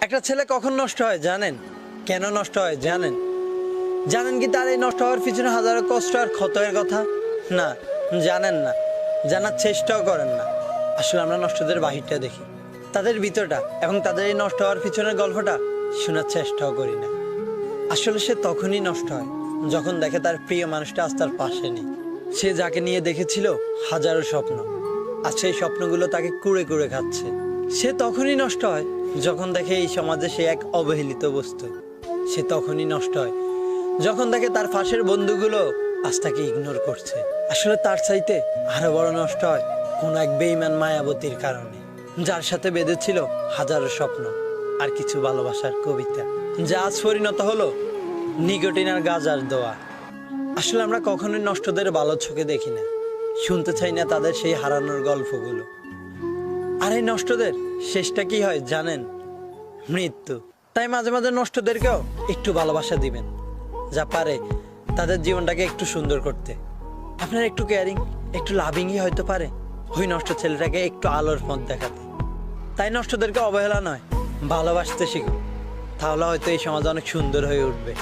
একটা ছেলে কখন নষ্ট হয় জানেন? কেন নষ্ট হয় জানেন? জানেন কি তার এই নষ্ট হওয়ার পিছনে হাজারো কষ্ট আর ক্ষতের কথা? না, জানেন না, জানার চেষ্টাও করেন না। আসলে আমরা নষ্টদের বাহিরটা দেখি, তাদের ভিতরটা, এবং তাদের এই নষ্ট হওয়ার পিছনের গল্পটা শোনার চেষ্টাও করি না। আসলে সে তখনই নষ্ট হয় যখন দেখে তার প্রিয় মানুষটা আজ তার পাশে নেই। সে যাকে নিয়ে দেখেছিল হাজারো স্বপ্ন, আর সেই স্বপ্নগুলো তাকে কুড়ে কুড়ে খাচ্ছে। সে তখনই নষ্ট হয় যখন দেখে এই সমাজে সে এক অবহেলিত বস্তু। সে তখনই নষ্ট হয় যখন দেখে তার পাশের বন্ধুগুলো আজ তাকে ইগনোর করছে। আসলে তার চাইতে আরো বড় নষ্ট হয় কোন এক বেঈমান মায়াবতীর কারণে, যার সাথে বেঁধেছিল হাজারো স্বপ্ন আর কিছু ভালোবাসার কবিতা, যা আজ পরিণত হলো নিকোটিন আর গাঁজার দোয়া। আসলে আমরা কখনোই নষ্টদের ভালো চোখে দেখি না, শুনতে চাই না তাদের সেই হারানোর গল্পগুলো। আর এই নষ্টদের শেষটা কি হয় জানেন? মৃত্যু। তাই মাঝে মাঝে নষ্টদেরকেও একটু ভালোবাসা দিবেন, যা পারে তাদের জীবনটাকে একটু সুন্দর করতে। আপনার একটু কেয়ারিং, একটু লাভিংই হয়তো পারে ওই নষ্ট ছেলেটাকে একটু আলোর পথ দেখাতে। তাই নষ্টদেরকে অবহেলা নয়, ভালোবাসতে শিখুন, তাহলে হয়তো এই সমাজ অনেক সুন্দর হয়ে উঠবে।